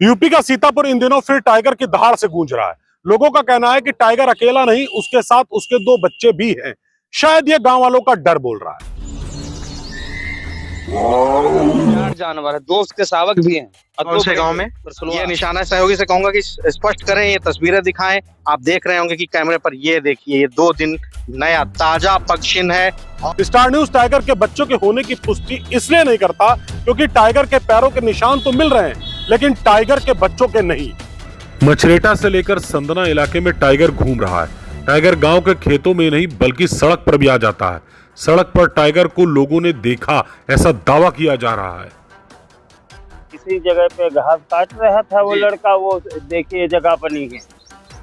UP का सीतापुर इन दिनों फिर टाइगर की दहाड़ से गूंज रहा है। लोगों का कहना है कि टाइगर अकेला नहीं, उसके साथ उसके 2 बच्चे भी हैं। शायद ये गांव वालों का डर बोल रहा है। 4 जानवर है, 2 उसके शावक भी हैं। कौन से गांव में? ये निशाना सहयोगी से कहूंगा कि स्पष्ट करें, ये तस्वीरें दिखाएं। आप देख रहे होंगे कि कैमरे पर ये देखिए, ये 2 दिन नया ताजा पक्षिन है। स्टार न्यूज टाइगर के बच्चों के होने की पुष्टि इसलिए नहीं करता क्योंकि टाइगर के पैरों के निशान तो मिल रहे हैं, लेकिन टाइगर के बच्चों के नहीं। मछरेटा से लेकर संदना इलाके में टाइगर घूम रहा है। टाइगर गांव के खेतों में नहीं बल्कि सड़क पर भी आ जाता है। सड़क पर टाइगर को लोगों ने देखा, ऐसा दावा किया जा रहा है। किसी जगह पे घास काट रहा था वो लड़का, वो देखिए जगह बनी है,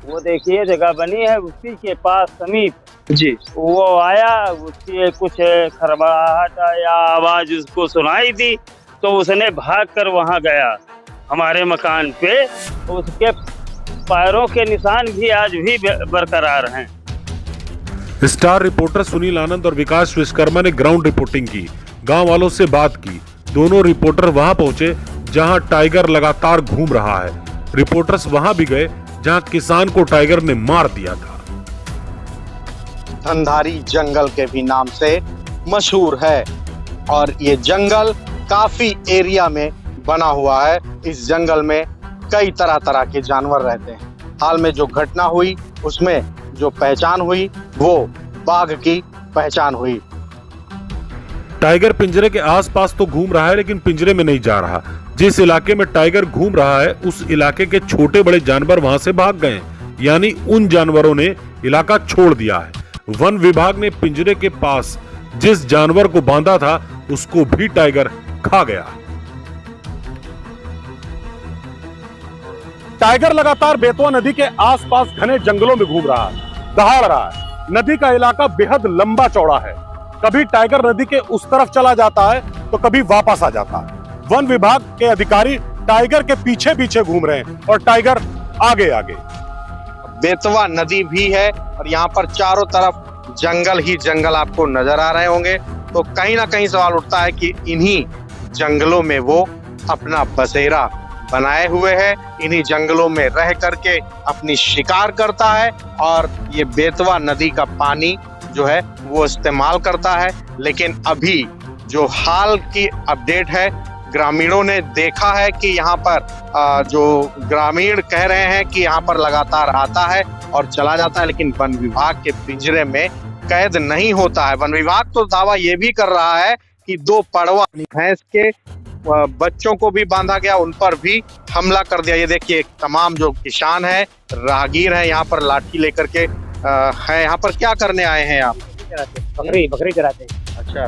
वो देखिए जगह बनी है, उसी के पास समीप जी वो आया। उसकी कुछ खरबराहट या आवाज उसको सुनाई दी तो उसने भागकर वहां गया हमारे मकान पे। उसके पैरों के निशान भी आज भी बरकरार हैं। स्टार रिपोर्टर सुनील आनंद और विकास विश्वकर्मा ने ग्राउंड रिपोर्टिंग की, गांव वालों से बात की। दोनों रिपोर्टर वहां पहुंचे जहां टाइगर लगातार घूम रहा है। रिपोर्टर्स वहां भी गए जहां किसान को टाइगर ने मार दिया था। धनधारी जंगल के भी नाम से मशहूर है और ये जंगल काफी एरिया में बना हुआ है। इस जंगल में कई तरह तरह के जानवर रहते हैं। हाल में जो घटना हुई उसमें जो पहचान हुई वो बाघ की पहचान हुई। टाइगर पिंजरे के आसपास तो घूम रहा है लेकिन पिंजरे में नहीं जा रहा। जिस इलाके में टाइगर घूम रहा है उस इलाके के छोटे बड़े जानवर वहां से भाग गए, यानी उन जानवरों ने इलाका छोड़ दिया है। वन विभाग ने पिंजरे के पास जिस जानवर को बांधा था उसको भी टाइगर खा गया। टाइगर लगातार बेतवा नदी के आसपास घने जंगलों में घूम रहा है, दहाड़ रहा है। नदी का इलाका बेहद लंबा चौड़ा है। कभी टाइगर नदी के उस तरफ चला जाता है तो कभी वापस आ जाता है। वन विभाग के अधिकारी टाइगर के पीछे पीछे घूम रहे हैं और टाइगर आगे आगे। बेतवा नदी भी है और यहाँ पर चारों तरफ जंगल ही जंगल आपको नजर आ रहे होंगे। तो कहीं ना कहीं सवाल उठता है कि इन्हीं जंगलों में वो अपना बसेरा बनाए हुए है, इन्हीं जंगलों में रह करके अपनी शिकार करता है और ये बेतवा नदी का पानी जो है वो इस्तेमाल करता है। लेकिन अभी जो हाल की अपडेट है, ग्रामीणों ने देखा है कि यहाँ पर जो ग्रामीण कह रहे हैं कि यहाँ पर लगातार आता है और चला जाता है, लेकिन वन विभाग के पिंजरे में कैद नहीं होता है। वन विभाग तो दावा ये भी कर रहा है कि 2 पड़वा भैंस के बच्चों को भी बांधा गया, उन पर भी हमला कर दिया। ये देखिए तमाम जो किसान है, राहगीर है, यहाँ पर लाठी लेकर के है। यहाँ पर क्या करने आए हैं आप? बकरी चराते हैं। अच्छा,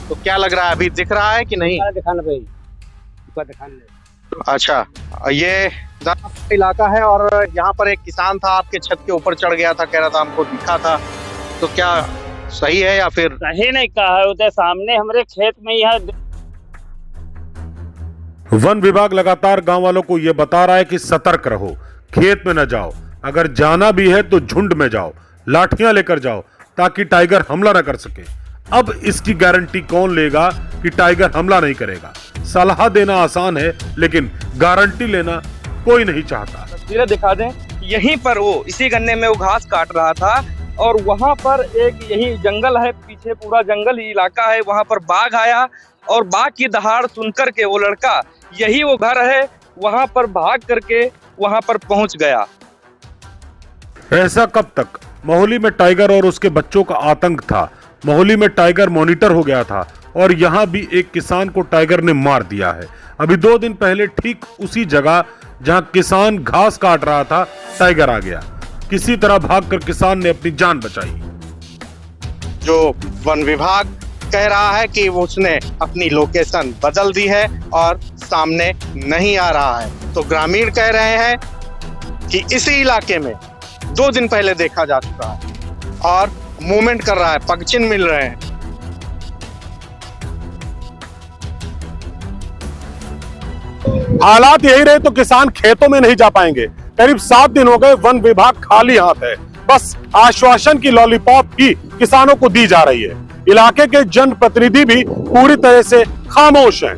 तो क्या लग रहा है, अभी दिख रहा है कि नहीं? दिखाना। अच्छा, ये इलाका है और यहाँ पर एक किसान था, आपके छत के ऊपर चढ़ गया था, कह रहा था हमको दिखा था। तो क्या सही है या फिर? सही नहीं कहा है, उधर सामने हमारे खेत में यह। वन विभाग लगातार गांव वालों को यह बता रहा है कि सतर्क रहो, खेत में न जाओ, अगर जाना भी है तो झुंड में जाओ, लाठियां लेकर जाओ ताकि टाइगर हमला न कर सके। अब इसकी गारंटी कौन लेगा कि टाइगर हमला नहीं करेगा? सलाह देना आसान है लेकिन गारंटी लेना कोई नहीं चाहता। तस्वीरें दिखा दें, यहीं पर वो इसी गन्ने में वो घास काट रहा था और वहां पर एक यही जंगल है, पीछे पूरा जंगल ही इलाका है। वहां पर बाघ आया और बाघ की दहाड़ सुनकर के वो लड़का, यही वो घर है, वहां पर भाग करके वहां पर पहुंच गया। ऐसा कब तक? मोहाली में टाइगर और उसके बच्चों का आतंक था। मोहाली में टाइगर मॉनिटर हो गया था और यहाँ भी एक किसान को टाइगर ने मार दिया है। अभी 2 दिन पहले ठीक उसी जगह जहाँ किसान घास काट रहा था, टाइगर आ गया। किसी तरह भागकर किसान ने अपनी जान बचाई। जो वन विभाग कह रहा है कि उसने अपनी लोकेशन बदल दी है और सामने नहीं आ रहा है, तो ग्रामीण कह रहे हैं कि इसी इलाके में 2 दिन पहले देखा जा चुका है और मूवमेंट कर रहा है, पगचिन मिल रहे हैं। हालात यही रहे तो किसान खेतों में नहीं जा पाएंगे। करीब 7 दिन हो गए वन विभाग खाली हाथ है, बस आश्वासन की लॉलीपॉप ही किसानों को दी जा रही है। इलाके के जनप्रतिनिधि भी पूरी तरह से खामोश हैं।